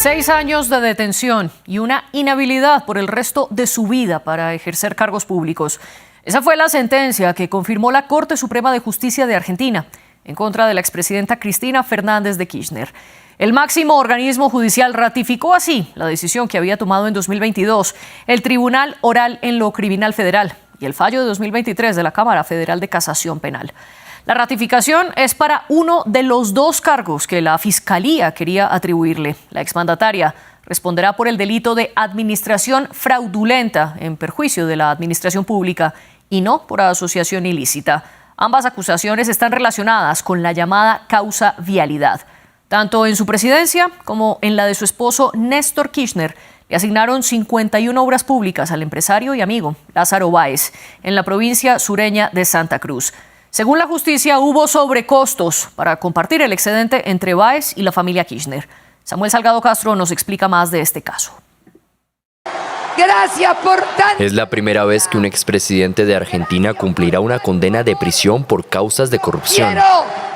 6 años de detención y una inhabilidad por el resto de su vida para ejercer cargos públicos. Esa fue la sentencia que confirmó la Corte Suprema de Justicia de Argentina en contra de la expresidenta Cristina Fernández de Kirchner. El máximo organismo judicial ratificó así la decisión que había tomado en 2022 el Tribunal Oral en lo Criminal Federal y el fallo de 2023 de la Cámara Federal de Casación Penal. La ratificación es para uno de los 2 cargos que la Fiscalía quería atribuirle. La exmandataria responderá por el delito de administración fraudulenta en perjuicio de la administración pública y no por asociación ilícita. Ambas acusaciones están relacionadas con la llamada causa vialidad. Tanto en su presidencia como en la de su esposo Néstor Kirchner, le asignaron 51 obras públicas al empresario y amigo Lázaro Báez en la provincia sureña de Santa Cruz. Según la justicia, hubo sobrecostos para compartir el excedente entre Báez y la familia Kirchner. Samuel Salgado Castro nos explica más de este caso. Gracias por tanto. Es la primera vez que un expresidente de Argentina cumplirá una condena de prisión por causas de corrupción.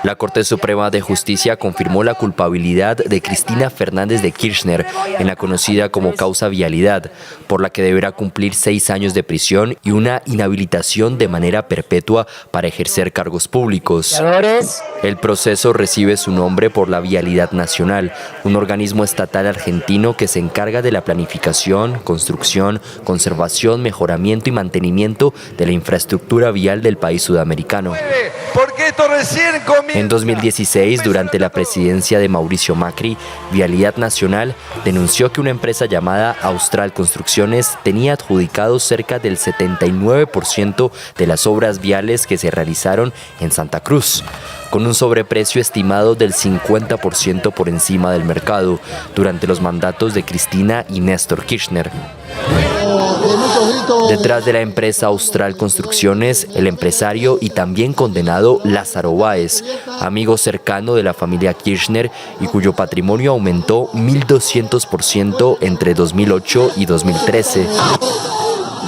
La Corte Suprema de Justicia confirmó la culpabilidad de Cristina Fernández de Kirchner en la conocida como causa vialidad, por la que deberá cumplir 6 años de prisión y una inhabilitación de manera perpetua para ejercer cargos públicos. El proceso recibe su nombre por la Vialidad Nacional, un organismo estatal argentino que se encarga de la planificación, construcción, conservación, mejoramiento y mantenimiento de la infraestructura vial del país sudamericano. En 2016, durante la presidencia de Mauricio Macri, Vialidad Nacional denunció que una empresa llamada Austral Construcciones tenía adjudicados cerca del 79% de las obras viales que se realizaron en Santa Cruz, con un sobreprecio estimado del 50% por encima del mercado, durante los mandatos de Cristina y Néstor Kirchner. Detrás de la empresa Austral Construcciones, el empresario y también condenado Lázaro Báez, amigo cercano de la familia Kirchner y cuyo patrimonio aumentó 1.200% entre 2008 y 2013.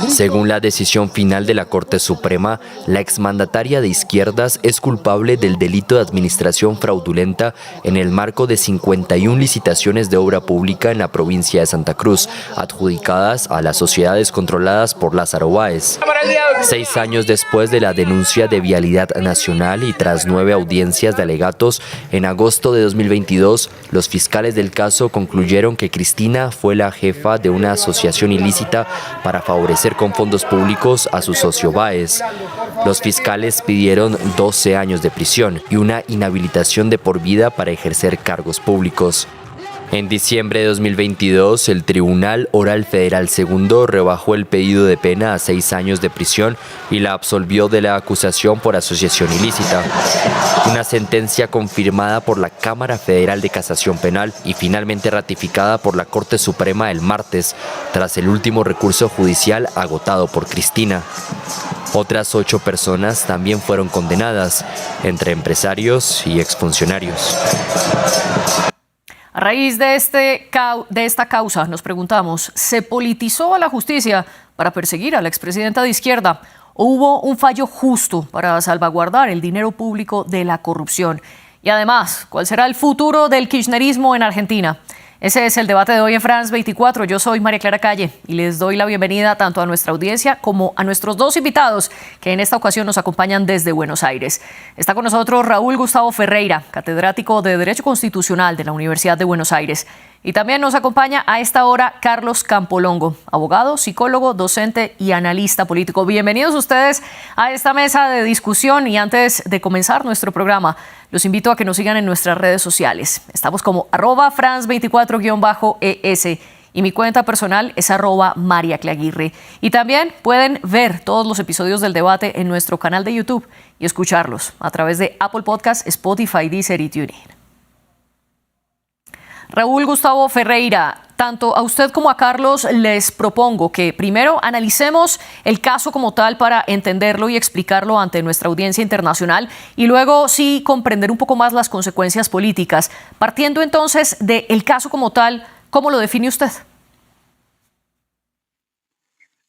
Según la decisión final de la Corte Suprema, la exmandataria de izquierdas es culpable del delito de administración fraudulenta en el marco de 51 licitaciones de obra pública en la provincia de Santa Cruz, adjudicadas a las sociedades controladas por Lázaro Báez. 6 años después de la denuncia de Vialidad Nacional y tras 9 audiencias de alegatos, en agosto de 2022, los fiscales del caso concluyeron que Cristina fue la jefa de una asociación ilícita para favorecer con fondos públicos a su socio Báez. Los fiscales pidieron 12 años de prisión y una inhabilitación de por vida para ejercer cargos públicos. En diciembre de 2022, el Tribunal Oral Federal II rebajó el pedido de pena a 6 años de prisión y la absolvió de la acusación por asociación ilícita. Una sentencia confirmada por la Cámara Federal de Casación Penal y finalmente ratificada por la Corte Suprema el martes, tras el último recurso judicial agotado por Cristina. Otras 8 personas también fueron condenadas, entre empresarios y exfuncionarios. A raíz de esta causa, nos preguntamos, ¿se politizó a la justicia para perseguir a la expresidenta de izquierda? ¿O hubo un fallo justo para salvaguardar el dinero público de la corrupción? Y además, ¿cuál será el futuro del kirchnerismo en Argentina? Ese es el debate de hoy en France 24. Yo soy María Clara Calle y les doy la bienvenida tanto a nuestra audiencia como a nuestros 2 invitados que en esta ocasión nos acompañan desde Buenos Aires. Está con nosotros Raúl Gustavo Ferreira, catedrático de Derecho Constitucional de la Universidad de Buenos Aires. Y también nos acompaña a esta hora Carlos Campolongo, abogado, psicólogo, docente y analista político. Bienvenidos ustedes a esta mesa de discusión y antes de comenzar nuestro programa, los invito a que nos sigan en nuestras redes sociales. Estamos como @France24-ES y mi cuenta personal es @MariaCleaguirre. Y también pueden ver todos los episodios del debate en nuestro canal de YouTube y escucharlos a través de Apple Podcasts, Spotify, Deezer y TuneIn. Raúl Gustavo Ferreira, tanto a usted como a Carlos les propongo que primero analicemos el caso como tal para entenderlo y explicarlo ante nuestra audiencia internacional y luego sí comprender un poco más las consecuencias políticas. Partiendo entonces del caso como tal, ¿cómo lo define usted?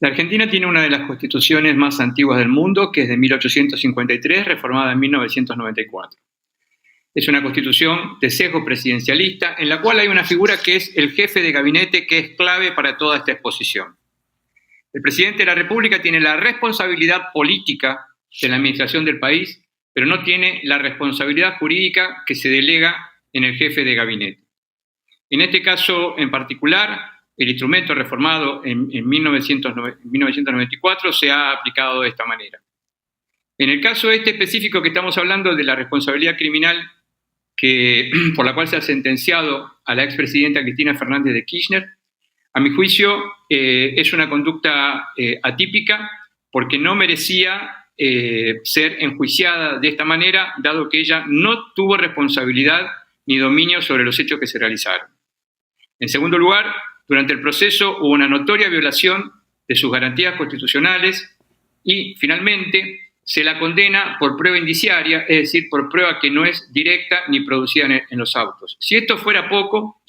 La Argentina tiene una de las constituciones más antiguas del mundo, que es de 1853, reformada en 1994. Es una constitución de sesgo presidencialista en la cual hay una figura que es el jefe de gabinete, que es clave para toda esta exposición. El presidente de la República tiene la responsabilidad política de la administración del país, pero no tiene la responsabilidad jurídica que se delega en el jefe de gabinete. En este caso en particular, el instrumento reformado en 1994 se ha aplicado de esta manera. En el caso este específico que estamos hablando de la responsabilidad criminal por la cual se ha sentenciado a la expresidenta Cristina Fernández de Kirchner, a mi juicio es una conducta atípica porque no merecía ser enjuiciada de esta manera, dado que ella no tuvo responsabilidad ni dominio sobre los hechos que se realizaron. En segundo lugar, durante el proceso hubo una notoria violación de sus garantías constitucionales y, finalmente, se la condena por prueba indiciaria, es decir, por prueba que no es directa ni producida en los autos. Si esto fuera poco,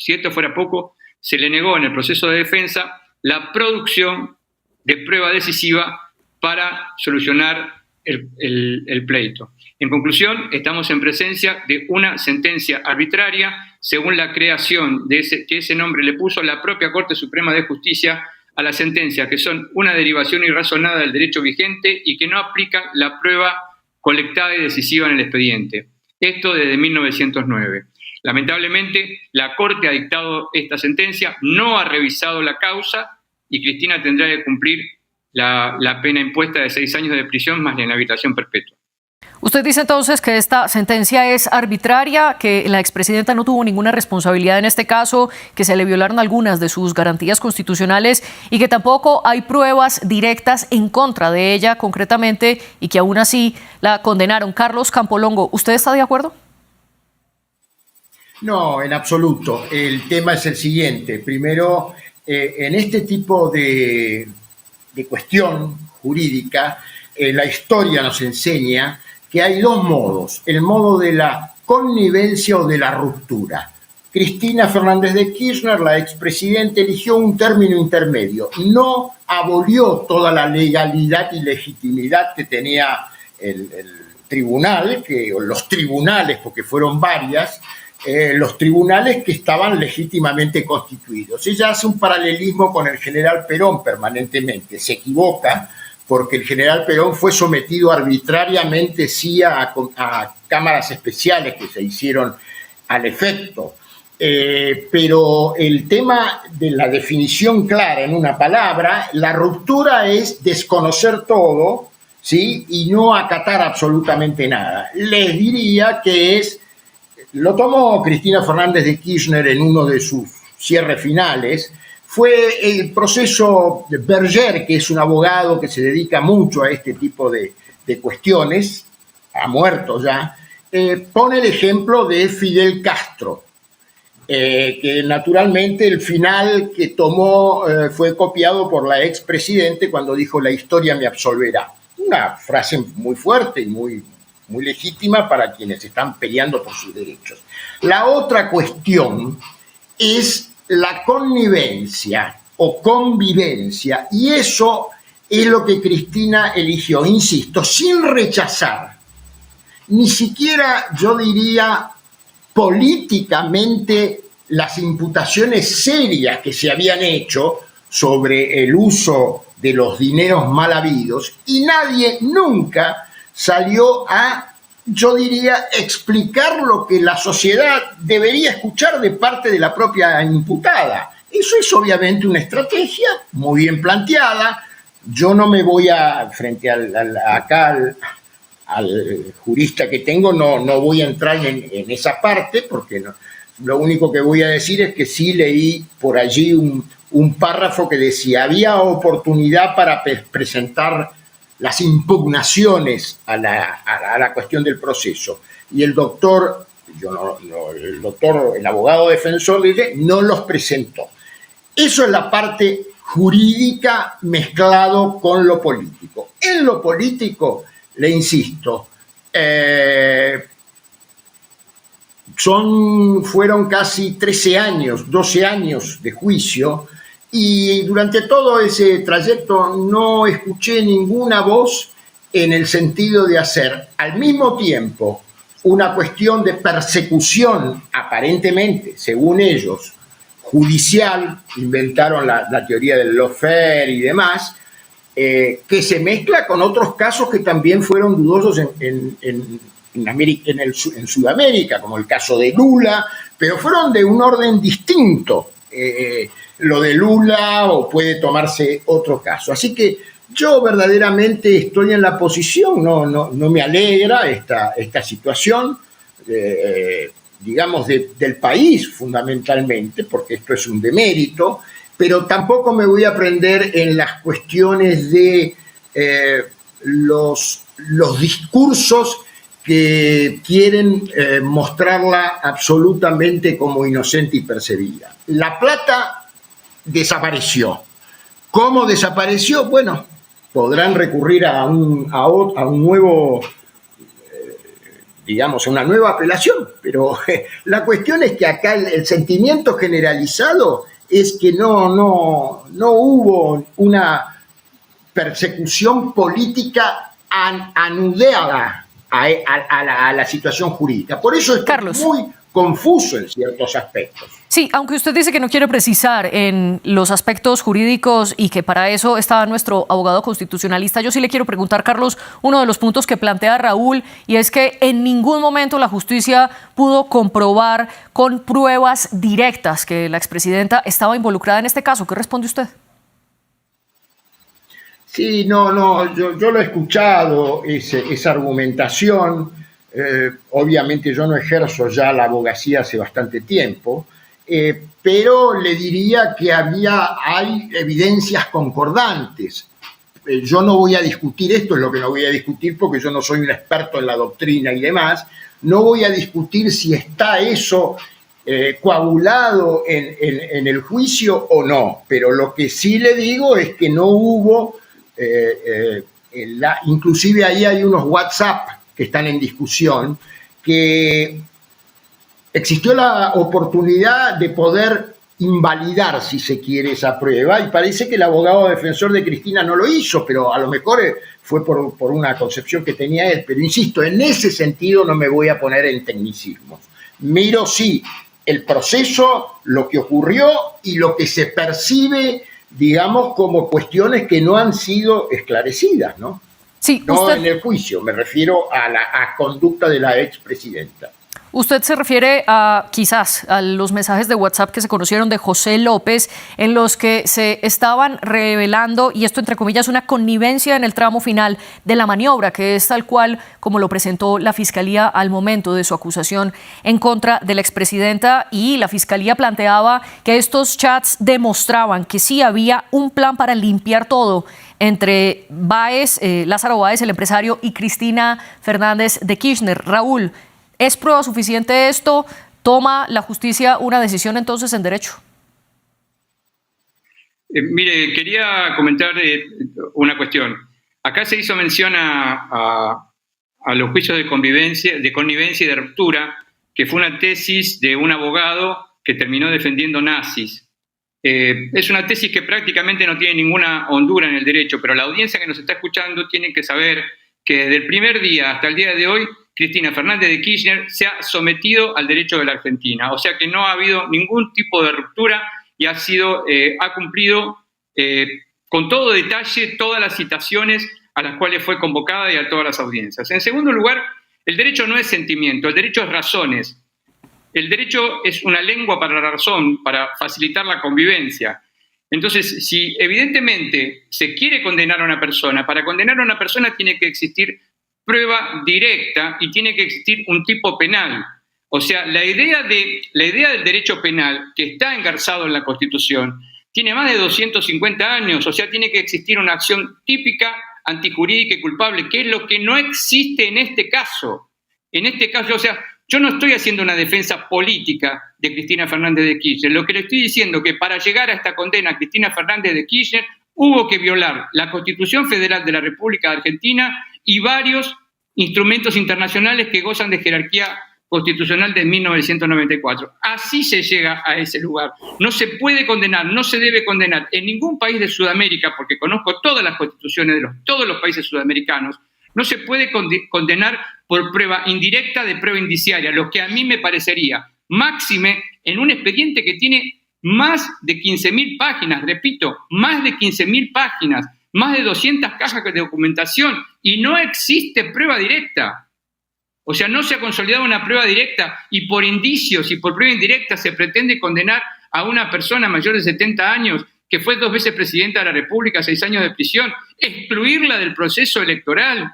se le negó en el proceso de defensa la producción de prueba decisiva para solucionar el pleito. En conclusión, estamos en presencia de una sentencia arbitraria según la creación que ese nombre le puso la propia Corte Suprema de Justicia a las sentencias, que son una derivación irrazonada del derecho vigente y que no aplican la prueba colectada y decisiva en el expediente. Esto desde 1909. Lamentablemente, la Corte ha dictado esta sentencia, no ha revisado la causa y Cristina tendrá que cumplir la pena impuesta de 6 años de prisión más la inhabilitación perpetua. Usted dice entonces que esta sentencia es arbitraria, que la expresidenta no tuvo ninguna responsabilidad en este caso, que se le violaron algunas de sus garantías constitucionales y que tampoco hay pruebas directas en contra de ella concretamente y que aún así la condenaron. Carlos Campolongo, ¿usted está de acuerdo? No, en absoluto. El tema es el siguiente. Primero, en este tipo de cuestión jurídica, la historia nos enseña que hay dos modos, el modo de la connivencia o de la ruptura. Cristina Fernández de Kirchner, la expresidenta, eligió un término intermedio, no abolió toda la legalidad y legitimidad que tenía el tribunal, o los tribunales, porque fueron varias, los tribunales que estaban legítimamente constituidos. Ella hace un paralelismo con el general Perón permanentemente, se equivoca, porque el general Perón fue sometido arbitrariamente, sí, a cámaras especiales que se hicieron al efecto. Pero el tema de la definición clara en una palabra, la ruptura es desconocer todo, ¿sí? Y no acatar absolutamente nada. Les diría que lo tomó Cristina Fernández de Kirchner en uno de sus cierres finales. Fue el proceso de Berger, que es un abogado que se dedica mucho a este tipo de cuestiones, ha muerto ya, pone el ejemplo de Fidel Castro, que naturalmente el final que tomó fue copiado por la expresidente cuando dijo la historia me absolverá. Una frase muy fuerte y muy legítima para quienes están peleando por sus derechos. La otra cuestión es la connivencia o convivencia, y eso es lo que Cristina eligió, insisto, sin rechazar, ni siquiera yo diría políticamente las imputaciones serias que se habían hecho sobre el uso de los dineros mal habidos, y nadie nunca salió a, yo diría, explicar lo que la sociedad debería escuchar de parte de la propia imputada. Eso es obviamente una estrategia muy bien planteada. Yo no me voy frente al jurista que tengo, no voy a entrar en esa parte, porque no, lo único que voy a decir es que sí leí por allí un párrafo que decía, había oportunidad para presentar las impugnaciones a la cuestión del proceso. Y el doctor, el abogado defensor, dice, no los presentó. Eso es la parte jurídica mezclado con lo político. En lo político, le insisto, fueron casi 13 años, 12 años de juicio, y durante todo ese trayecto no escuché ninguna voz en el sentido de hacer al mismo tiempo una cuestión de persecución, aparentemente, según ellos, judicial, inventaron la teoría del lawfare y demás, que se mezcla con otros casos que también fueron dudosos en Sudamérica, como el caso de Lula, pero fueron de un orden distinto. Lo de Lula, o puede tomarse otro caso. Así que yo verdaderamente estoy en la posición, no me alegra esta situación, digamos, del país fundamentalmente, porque esto es un demérito, pero tampoco me voy a prender en las cuestiones de los discursos que quieren mostrarla absolutamente como inocente y perseguida. La plata desapareció. ¿Cómo desapareció? Bueno, podrán recurrir a un nuevo, digamos, a una nueva apelación, pero la cuestión es que acá el sentimiento generalizado es que no hubo una persecución política anudada a la situación jurídica. Por eso es muy confuso en ciertos aspectos. Sí, aunque usted dice que no quiere precisar en los aspectos jurídicos y que para eso está nuestro abogado constitucionalista, yo sí le quiero preguntar, Carlos, uno de los puntos que plantea Raúl, y es que en ningún momento la justicia pudo comprobar con pruebas directas que la expresidenta estaba involucrada en este caso. ¿Qué responde usted? Sí, yo lo he escuchado, esa argumentación. Obviamente yo no ejerzo ya la abogacía hace bastante tiempo, pero le diría que hay evidencias concordantes. Yo no voy a discutir esto, es lo que no voy a discutir porque yo no soy un experto en la doctrina y demás. No voy a discutir si está eso coagulado en el juicio o no, pero lo que sí le digo es que no hubo, inclusive ahí hay unos WhatsApp que están en discusión, que existió la oportunidad de poder invalidar, si se quiere, esa prueba, y parece que el abogado defensor de Cristina no lo hizo, pero a lo mejor fue por una concepción que tenía él. Pero insisto, en ese sentido no me voy a poner en tecnicismos. Miro, sí, el proceso, lo que ocurrió y lo que se percibe, digamos, como cuestiones que no han sido esclarecidas, ¿no? Sí, no en el juicio, me refiero a la conducta de la expresidenta. Usted se refiere quizás a los mensajes de WhatsApp que se conocieron de José López, en los que se estaban revelando, y esto entre comillas, una connivencia en el tramo final de la maniobra, que es tal cual como lo presentó la Fiscalía al momento de su acusación en contra de la expresidenta, y la Fiscalía planteaba que estos chats demostraban que sí había un plan para limpiar todo entre Lázaro Báez, el empresario, y Cristina Fernández de Kirchner. Raúl, ¿es prueba suficiente esto? ¿Toma la justicia una decisión entonces en derecho? Mire, quería comentar una cuestión. Acá se hizo mención a los juicios de connivencia y de ruptura, que fue una tesis de un abogado que terminó defendiendo nazis. Es una tesis que prácticamente no tiene ninguna hondura en el derecho, pero la audiencia que nos está escuchando tiene que saber que desde el primer día hasta el día de hoy, Cristina Fernández de Kirchner se ha sometido al derecho de la Argentina. O sea que no ha habido ningún tipo de ruptura y ha cumplido con todo detalle todas las citaciones a las cuales fue convocada y a todas las audiencias. En segundo lugar, el derecho no es sentimiento, el derecho es razones. El derecho es una lengua para la razón, para facilitar la convivencia. Entonces, si evidentemente se quiere condenar a una persona, para condenar a una persona tiene que existir prueba directa y tiene que existir un tipo penal. O sea, la idea del derecho penal, que está engarzado en la Constitución, tiene más de 250 años, o sea, tiene que existir una acción típica, antijurídica y culpable, que es lo que no existe en este caso. En este caso, o sea, yo no estoy haciendo una defensa política de Cristina Fernández de Kirchner. Lo que le estoy diciendo es que para llegar a esta condena a Cristina Fernández de Kirchner hubo que violar la Constitución Federal de la República de Argentina y varios instrumentos internacionales que gozan de jerarquía constitucional de 1994. Así se llega a ese lugar. No se puede condenar, no se debe condenar en ningún país de Sudamérica, porque conozco todas las constituciones de todos los países sudamericanos. No se puede condenar por prueba indirecta de prueba indiciaria, lo que a mí me parecería máxime en un expediente que tiene más de 15.000 páginas, repito, más de 15.000 páginas, más de 200 cajas de documentación, y no existe prueba directa. O sea, no se ha consolidado una prueba directa, y por indicios y por prueba indirecta se pretende condenar a una persona mayor de 70 años que fue 2 veces presidenta de la República, 6 años de prisión, excluirla del proceso electoral,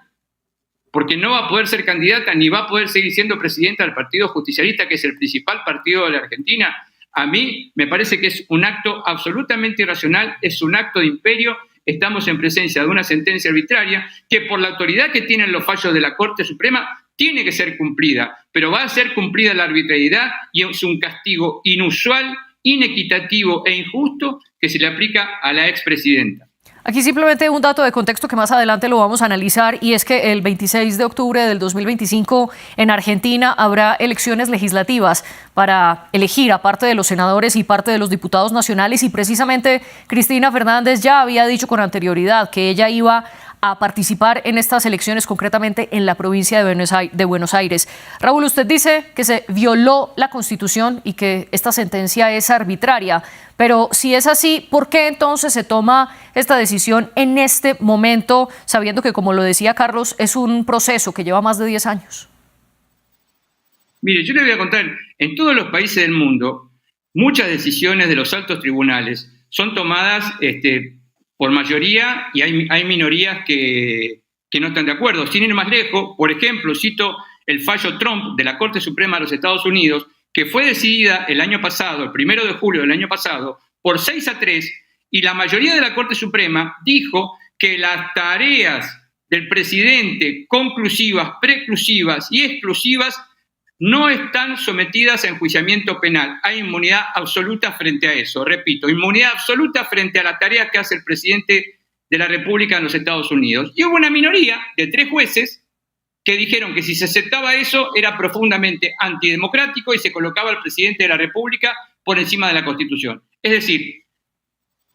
porque no va a poder ser candidata ni va a poder seguir siendo presidenta del Partido Justicialista, que es el principal partido de la Argentina. A mí me parece que es un acto absolutamente irracional, es un acto de imperio. Estamos en presencia de una sentencia arbitraria que, por la autoridad que tienen los fallos de la Corte Suprema, tiene que ser cumplida, pero va a ser cumplida la arbitrariedad y es un castigo inusual, inequitativo e injusto que se le aplica a la expresidenta. Aquí simplemente un dato de contexto que más adelante lo vamos a analizar, y es que el 26 de octubre del 2025 en Argentina habrá elecciones legislativas para elegir a parte de los senadores y parte de los diputados nacionales, y precisamente Cristina Fernández ya había dicho con anterioridad que ella iba a participar en estas elecciones, concretamente en la provincia de Buenos Aires. Raúl, usted dice que se violó la Constitución y que esta sentencia es arbitraria, pero si es así, ¿por qué entonces se toma esta decisión en este momento, sabiendo que, como lo decía Carlos, es un proceso que lleva más de 10 años? Mire, yo le voy a contar, en todos los países del mundo, muchas decisiones de los altos tribunales son tomadas por mayoría, y hay minorías que no están de acuerdo. Sin ir más lejos, por ejemplo, cito el fallo Trump de la Corte Suprema de los Estados Unidos, que fue decidida el año pasado, el 1 de julio del año pasado, por 6-3, y la mayoría de la Corte Suprema dijo que las tareas del presidente conclusivas, preclusivas y exclusivas no están sometidas a enjuiciamiento penal. Hay inmunidad absoluta frente a eso. Repito, inmunidad absoluta frente a las tareas que hace el presidente de la República en los Estados Unidos. Y hubo una minoría de 3 jueces que dijeron que si se aceptaba eso era profundamente antidemocrático y se colocaba al presidente de la República por encima de la Constitución. Es decir,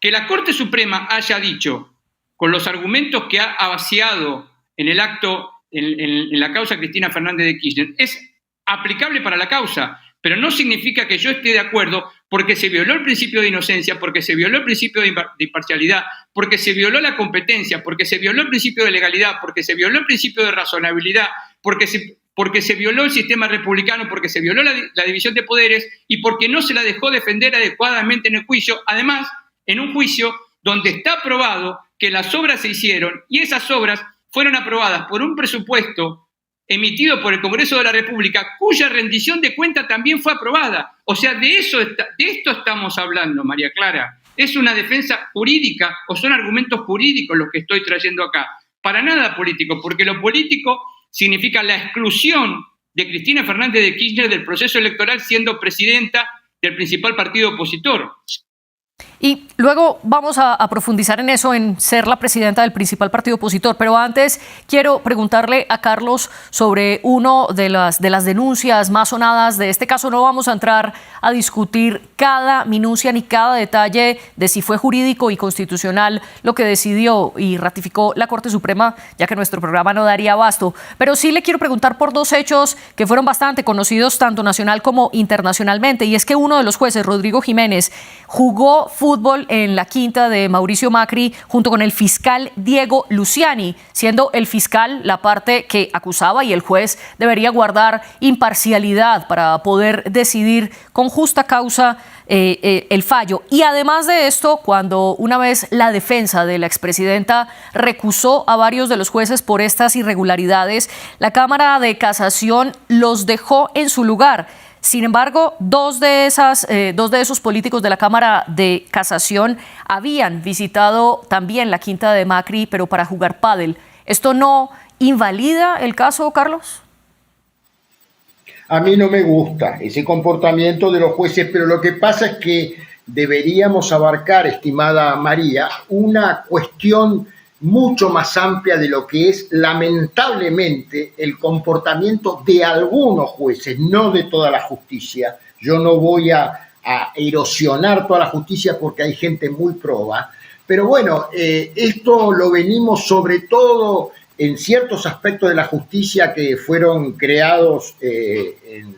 que la Corte Suprema haya dicho, con los argumentos que ha vaciado en el acto, en la causa Cristina Fernández de Kirchner, es aplicable para la causa, pero no significa que yo esté de acuerdo, porque se violó el principio de inocencia, porque se violó el principio de imparcialidad, porque se violó la competencia, porque se violó el principio de legalidad, porque se violó el principio de razonabilidad, porque se violó el sistema republicano, porque se violó la división de poderes y porque no se la dejó defender adecuadamente en el juicio, además en un juicio donde está aprobado que las obras se hicieron y esas obras fueron aprobadas por un presupuesto emitido por el Congreso de la República, cuya rendición de cuenta también fue aprobada. O sea, de esto estamos hablando, María Clara. ¿Es una defensa jurídica o son argumentos jurídicos los que estoy trayendo acá? Para nada político, porque lo político significa la exclusión de Cristina Fernández de Kirchner del proceso electoral siendo presidenta del principal partido opositor. Y luego vamos a profundizar en eso, en ser la presidenta del principal partido opositor. Pero antes quiero preguntarle a Carlos sobre una de las denuncias más sonadas de este caso. No vamos a entrar a discutir cada minucia ni cada detalle de si fue jurídico y constitucional lo que decidió y ratificó la Corte Suprema, ya que nuestro programa no daría abasto. Pero sí le quiero preguntar por 2 hechos que fueron bastante conocidos tanto nacional como internacionalmente. Y es que uno de los jueces, Rodrigo Jiménez, jugó fútbol en la quinta de Mauricio Macri junto con el fiscal Diego Luciani, siendo el fiscal la parte que acusaba y el juez debería guardar imparcialidad para poder decidir con justa causa el fallo. Y además de esto, cuando una vez la defensa de la expresidenta recusó a varios de los jueces por estas irregularidades, la Cámara de Casación los dejó en su lugar. Sin embargo, dos de esos políticos de la Cámara de Casación habían visitado también la quinta de Macri, pero para jugar pádel. ¿Esto no invalida el caso, Carlos? A mí no me gusta ese comportamiento de los jueces, pero lo que pasa es que deberíamos abarcar, estimada María, una cuestión mucho más amplia de lo que es lamentablemente el comportamiento de algunos jueces, no de toda la justicia. Yo no voy a erosionar toda la justicia porque hay gente muy proba, pero bueno, esto lo venimos sobre todo en ciertos aspectos de la justicia que fueron creados en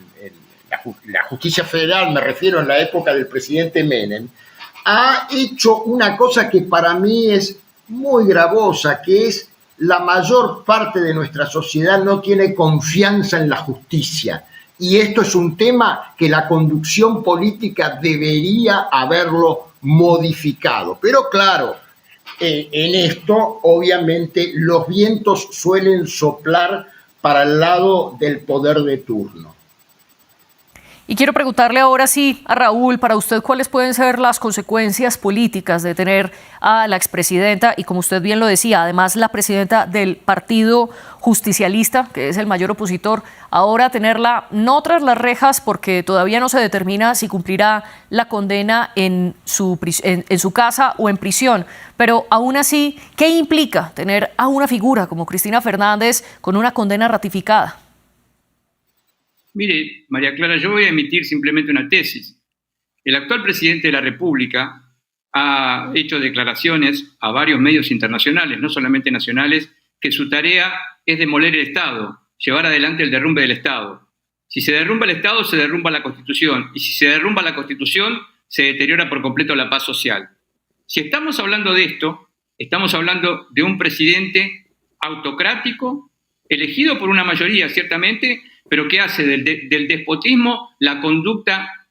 la justicia federal, me refiero en la época del presidente Menem, ha hecho una cosa que para mí es muy gravosa, que es la mayor parte de nuestra sociedad no tiene confianza en la justicia. Y esto es un tema que la conducción política debería haberlo modificado. Pero claro, en esto obviamente los vientos suelen soplar para el lado del poder de turno. Y quiero preguntarle ahora sí a Raúl, para usted, ¿cuáles pueden ser las consecuencias políticas de tener a la expresidenta y, como usted bien lo decía, además la presidenta del Partido Justicialista, que es el mayor opositor, ahora tenerla no tras las rejas porque todavía no se determina si cumplirá la condena en su casa o en prisión? Pero aún así, ¿qué implica tener a una figura como Cristina Fernández con una condena ratificada? Mire, María Clara, yo voy a emitir simplemente una tesis. El actual presidente de la República ha hecho declaraciones a varios medios internacionales, no solamente nacionales, que su tarea es demoler el Estado, llevar adelante el derrumbe del Estado. Si se derrumba el Estado, se derrumba la Constitución. Y si se derrumba la Constitución, se deteriora por completo la paz social. Si estamos hablando de esto, estamos hablando de un presidente autocrático, elegido por una mayoría, ciertamente, pero que hace del despotismo la conducta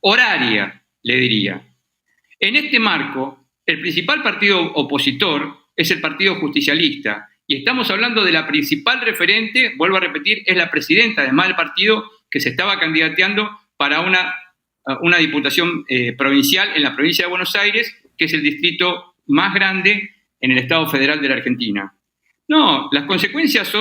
horaria, le diría. En este marco, el principal partido opositor es el Partido Justicialista, y estamos hablando de la principal referente, vuelvo a repetir, es la presidenta, además del partido que se estaba candidateando para una diputación provincial en la provincia de Buenos Aires, que es el distrito más grande en el Estado Federal de la Argentina. No, las consecuencias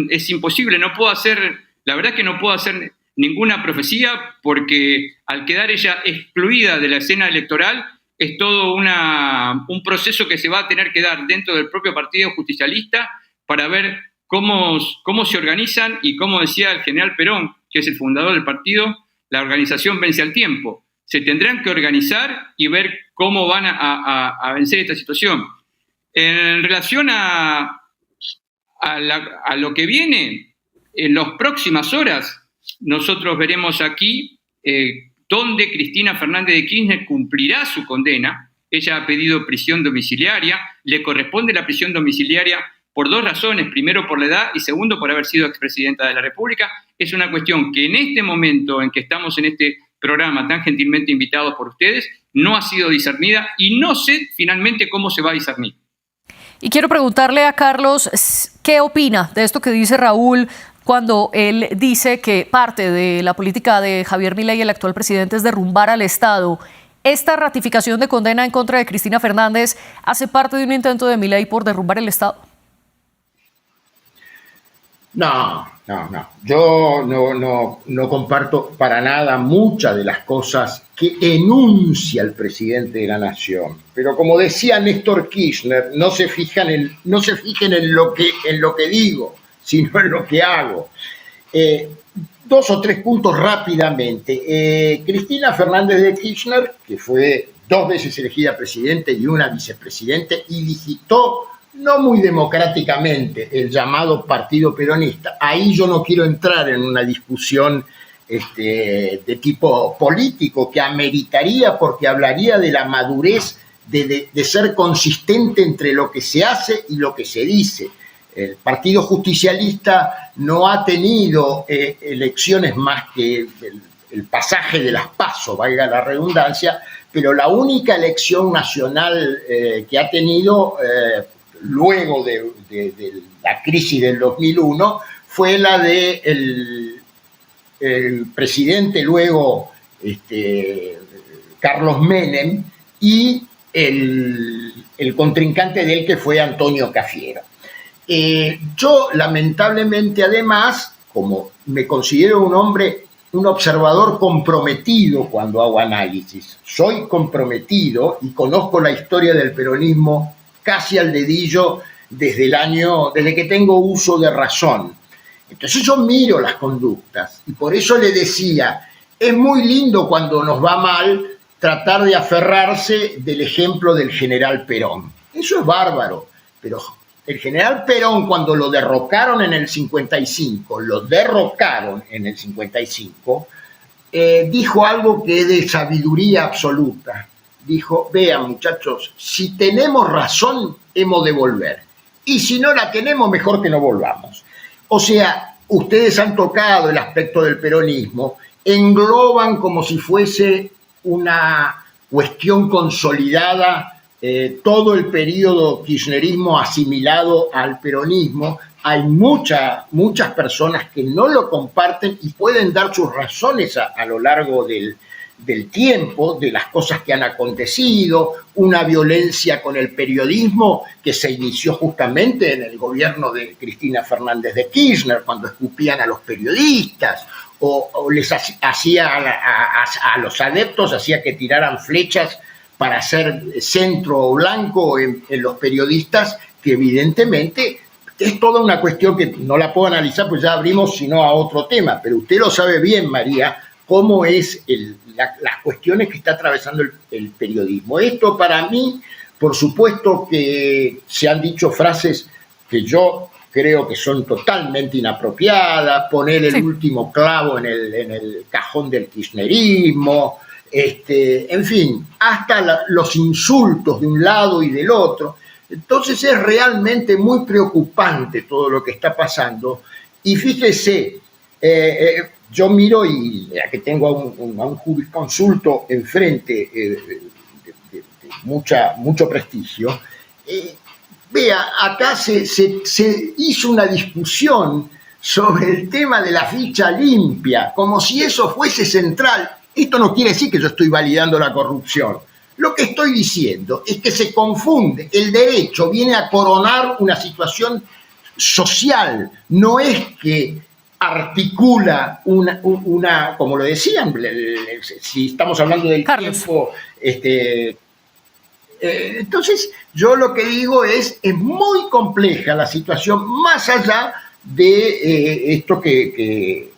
es imposible, la verdad es que no puedo hacer ninguna profecía porque al quedar ella excluida de la escena electoral es todo un proceso que se va a tener que dar dentro del propio Partido Justicialista para ver cómo se organizan y, como decía el general Perón, que es el fundador del partido, la organización vence al tiempo. Se tendrán que organizar y ver cómo van a vencer esta situación. En relación a lo que viene, en las próximas horas, nosotros veremos aquí dónde Cristina Fernández de Kirchner cumplirá su condena. Ella ha pedido prisión domiciliaria, le corresponde la prisión domiciliaria por dos razones: primero, por la edad, y segundo, por haber sido expresidenta de la República. Es una cuestión que en este momento en que estamos en este programa tan gentilmente invitados por ustedes, no ha sido discernida y no sé finalmente cómo se va a discernir. Y quiero preguntarle a Carlos, ¿qué opina de esto que dice Raúl cuando él dice que parte de la política de Javier Milei, el actual presidente, es derrumbar al Estado? ¿Esta ratificación de condena en contra de Cristina Fernández hace parte de un intento de Milei por derrumbar el Estado? No. Yo no comparto para nada muchas de las cosas que enuncia el presidente de la Nación. Pero como decía Néstor Kirchner, no se fijen en lo que digo, sino en lo que hago. Dos o tres puntos rápidamente. Cristina Fernández de Kirchner, que fue 2 veces elegida presidente y una vicepresidente, y digitó no muy democráticamente el llamado Partido Peronista. Ahí yo no quiero entrar en una discusión de tipo político que ameritaría, porque hablaría de la madurez de ser consistente entre lo que se hace y lo que se dice. El Partido Justicialista no ha tenido elecciones más que el pasaje de las PASO, valga la redundancia, pero la única elección nacional que ha tenido luego de la crisis del 2001 fue la de el presidente luego Carlos Menem y el contrincante de él, que fue Antonio Cafiero. Yo lamentablemente, además, como me considero un observador comprometido cuando hago análisis, soy comprometido y conozco la historia del peronismo casi al dedillo desde que tengo uso de razón. Entonces yo miro las conductas y por eso le decía, es muy lindo cuando nos va mal tratar de aferrarse del ejemplo del general Perón. Eso es bárbaro, pero El general Perón, cuando lo derrocaron en el 55, dijo algo que es de sabiduría absoluta. Dijo, vean muchachos, si tenemos razón, hemos de volver. Y si no la tenemos, mejor que no volvamos. O sea, ustedes han tocado el aspecto del peronismo, engloban como si fuese una cuestión consolidada todo el periodo kirchnerismo asimilado al peronismo. Hay muchas personas que no lo comparten y pueden dar sus razones a lo largo del tiempo, de las cosas que han acontecido, una violencia con el periodismo que se inició justamente en el gobierno de Cristina Fernández de Kirchner, cuando escupían a los periodistas, o les hacía a los adeptos, hacía que tiraran flechas para hacer centro o blanco en los periodistas, que evidentemente es toda una cuestión que no la puedo analizar, pues ya abrimos sino a otro tema, pero usted lo sabe bien, María, cómo es las cuestiones que está atravesando el periodismo. Esto para mí, por supuesto que se han dicho frases que yo creo que son totalmente inapropiadas, poner el último clavo en el cajón del kirchnerismo, en fin, hasta los insultos de un lado y del otro. Entonces es realmente muy preocupante todo lo que está pasando. Y fíjese, yo miro y aquí tengo a un jurisconsulto enfrente de mucho prestigio. Vea, acá se hizo una discusión sobre el tema de la ficha limpia, como si eso fuese central. Esto no quiere decir que yo estoy validando la corrupción. Lo que estoy diciendo es que se confunde. El derecho viene a coronar una situación social, no es que articula una como lo decían, si estamos hablando del Carlos. tiempo, entonces yo lo que digo es muy compleja la situación, más allá de esto que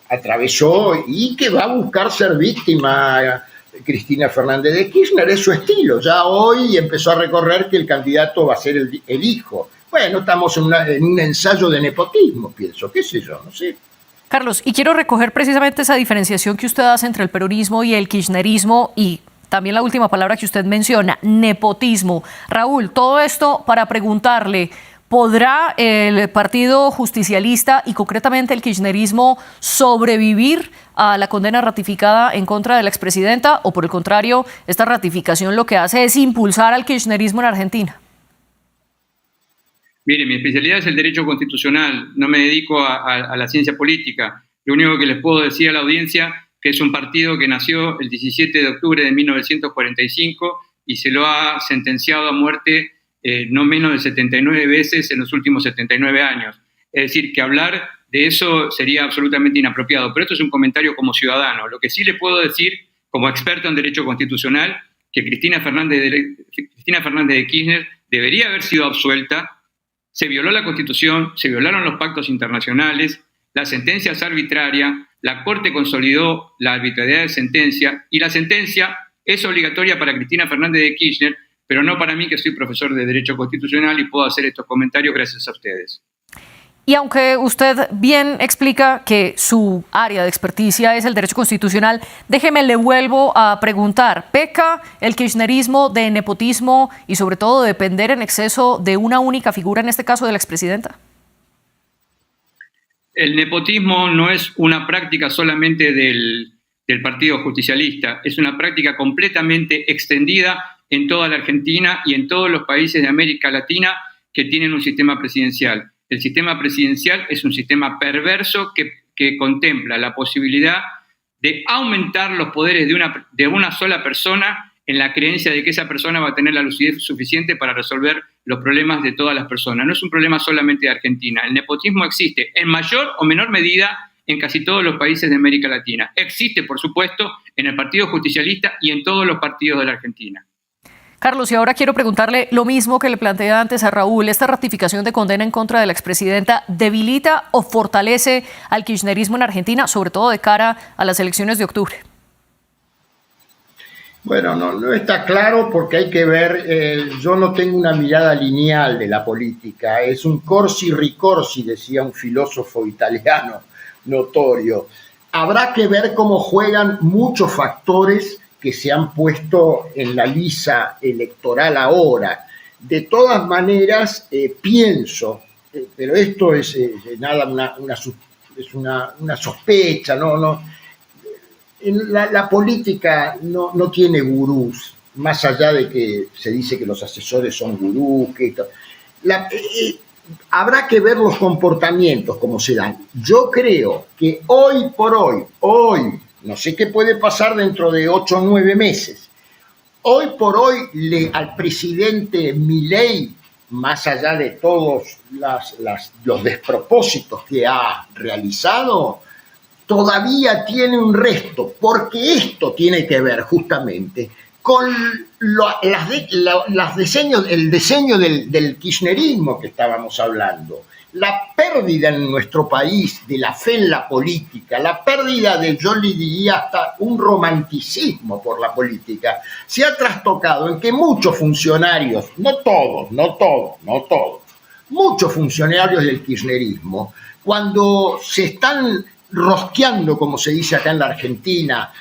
atravesó y que va a buscar ser víctima Cristina Fernández de Kirchner. Es su estilo. Ya hoy empezó a recorrer que el candidato va a ser el hijo. Bueno, estamos en un ensayo de nepotismo, pienso, qué sé yo, no sé. Carlos, y quiero recoger precisamente esa diferenciación que usted hace entre el peronismo y el kirchnerismo y también la última palabra que usted menciona, nepotismo. Raúl, todo esto para preguntarle, ¿podrá el Partido Justicialista y concretamente el kirchnerismo sobrevivir a la condena ratificada en contra de la expresidenta? ¿O por el contrario, esta ratificación lo que hace es impulsar al kirchnerismo en Argentina? Mire, mi especialidad es el derecho constitucional, no me dedico a la ciencia política. Lo único que les puedo decir a la audiencia que es un partido que nació el 17 de octubre de 1945 y se lo ha sentenciado a muerte no menos de 79 veces en los últimos 79 años. Es decir, que hablar de eso sería absolutamente inapropiado. Pero esto es un comentario como ciudadano. Lo que sí le puedo decir, como experto en derecho constitucional, que Cristina Fernández de Kirchner debería haber sido absuelta. Se violó la Constitución, se violaron los pactos internacionales, la sentencia es arbitraria, la Corte consolidó la arbitrariedad de sentencia y la sentencia es obligatoria para Cristina Fernández de Kirchner, pero no para mí, que soy profesor de Derecho Constitucional y puedo hacer estos comentarios gracias a ustedes. Y aunque usted bien explica que su área de experticia es el derecho constitucional, déjeme, le vuelvo a preguntar, ¿peca el kirchnerismo de nepotismo y sobre todo de depender en exceso de una única figura, en este caso de la expresidenta? El nepotismo no es una práctica solamente del Partido Justicialista, es una práctica completamente extendida en toda la Argentina y en todos los países de América Latina que tienen un sistema presidencial. El sistema presidencial es un sistema perverso que contempla la posibilidad de aumentar los poderes de una sola persona en la creencia de que esa persona va a tener la lucidez suficiente para resolver los problemas de todas las personas. No es un problema solamente de Argentina. El nepotismo existe en mayor o menor medida en casi todos los países de América Latina. Existe, por supuesto, en el Partido Justicialista y en todos los partidos de la Argentina. Carlos, y ahora quiero preguntarle lo mismo que le planteé antes a Raúl. ¿Esta ratificación de condena en contra de la expresidenta debilita o fortalece al kirchnerismo en Argentina, sobre todo de cara a las elecciones de octubre? Bueno, no está claro porque hay que ver, yo no tengo una mirada lineal de la política, es un corsi ricorsi, decía un filósofo italiano notorio. Habrá que ver cómo juegan muchos factores que se han puesto en la lisa electoral ahora. De todas maneras, pienso, pero esto es nada una sospecha, no. La política no tiene gurús, más allá de que se dice que los asesores son gurús, habrá que ver los comportamientos, cómo se dan. Yo creo que hoy por hoy, no sé qué puede pasar dentro de 8 o 9 meses, hoy por hoy al presidente Milei, más allá de todos los despropósitos que ha realizado, todavía tiene un resto, porque esto tiene que ver justamente con el diseño del kirchnerismo que estábamos hablando, la pérdida en nuestro país de la fe en la política, la pérdida de, yo le diría, hasta un romanticismo por la política, se ha trastocado en que muchos funcionarios, no todos, muchos funcionarios del kirchnerismo, cuando se están rosqueando, como se dice acá en la Argentina,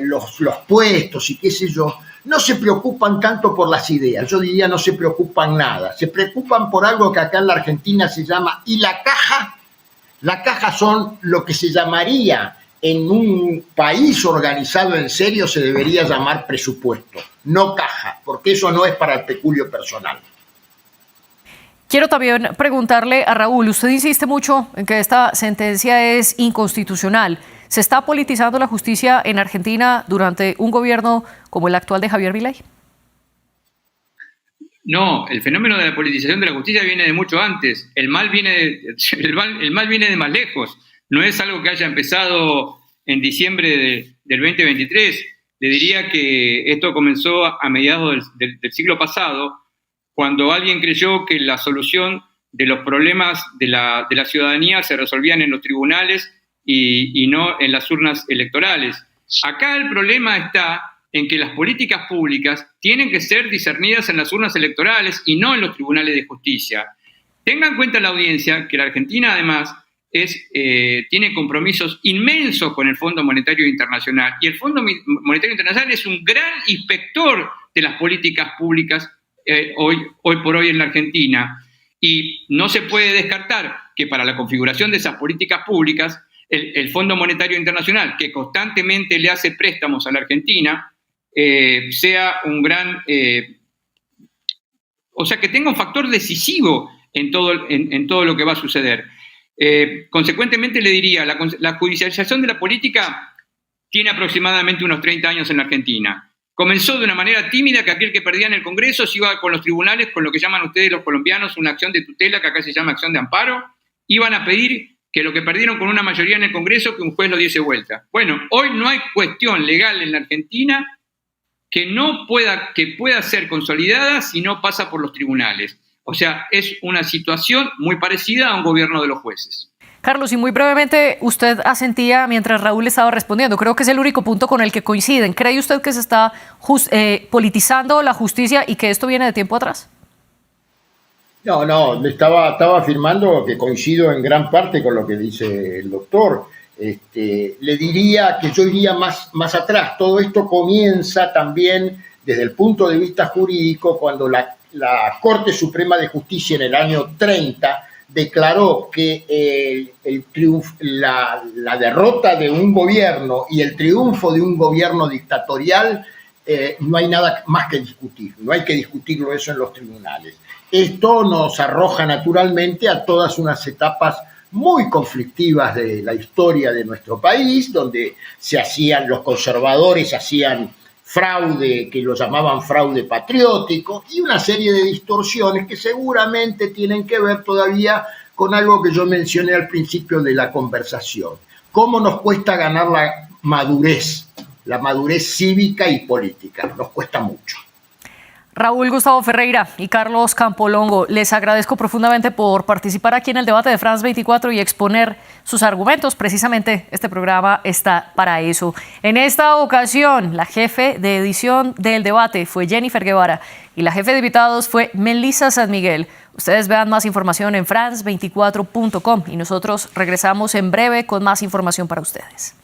los puestos y qué sé yo, no se preocupan tanto por las ideas, yo diría no se preocupan nada, se preocupan por algo que acá en la Argentina se llama, y la caja son lo que se llamaría en un país organizado en serio, se debería llamar presupuesto, no caja, porque eso no es para el peculio personal. Quiero también preguntarle a Raúl, usted insiste mucho en que esta sentencia es inconstitucional. ¿Se está politizando la justicia en Argentina durante un gobierno como el actual de Javier Milei? No, el fenómeno de la politización de la justicia viene de mucho antes. El mal viene de más lejos. No es algo que haya empezado en diciembre del 2023. Le diría que esto comenzó a mediados del siglo pasado, cuando alguien creyó que la solución de los problemas de la ciudadanía se resolvían en los tribunales y no en las urnas electorales. Acá el problema está en que las políticas públicas tienen que ser discernidas en las urnas electorales y no en los tribunales de justicia. Tenga en cuenta la audiencia que la Argentina además tiene compromisos inmensos con el Fondo Monetario Internacional, y el Fondo Monetario Internacional es un gran inspector de las políticas públicas hoy por hoy en la Argentina, y no se puede descartar que para la configuración de esas políticas públicas el Fondo Monetario Internacional, que constantemente le hace préstamos a la Argentina, sea un gran, o sea, que tenga un factor decisivo en todo lo que va a suceder. Consecuentemente le diría, la judicialización de la política tiene aproximadamente unos 30 años en la Argentina. Comenzó de una manera tímida, que aquel que perdía en el Congreso se iba con los tribunales, con lo que llaman ustedes los colombianos una acción de tutela, que acá se llama acción de amparo, iban a pedir que lo que perdieron con una mayoría en el Congreso, que un juez lo diese vuelta. Bueno, hoy no hay cuestión legal en la Argentina que pueda ser consolidada si no pasa por los tribunales. O sea, es una situación muy parecida a un gobierno de los jueces. Carlos, y muy brevemente, usted asentía mientras Raúl estaba respondiendo. Creo que es el único punto con el que coinciden. ¿Cree usted que se está politizando la justicia y que esto viene de tiempo atrás? No, estaba afirmando que coincido en gran parte con lo que dice el doctor. Le diría que yo iría más atrás. Todo esto comienza también desde el punto de vista jurídico cuando la Corte Suprema de Justicia en el año 30 declaró que la derrota de un gobierno y el triunfo de un gobierno dictatorial no hay nada más que discutir, no hay que discutirlo eso en los tribunales. Esto nos arroja naturalmente a todas unas etapas muy conflictivas de la historia de nuestro país, donde los conservadores hacían fraude, que lo llamaban fraude patriótico, y una serie de distorsiones que seguramente tienen que ver todavía con algo que yo mencioné al principio de la conversación. ¿Cómo nos cuesta ganar la madurez cívica y política? Nos cuesta mucho. Raúl Gustavo Ferreira y Carlos Campolongo, les agradezco profundamente por participar aquí en el debate de France 24 y exponer sus argumentos. Precisamente este programa está para eso. En esta ocasión, la jefe de edición del debate fue Jennifer Guevara y la jefe de invitados fue Melissa San Miguel. Ustedes vean más información en france24.com y nosotros regresamos en breve con más información para ustedes.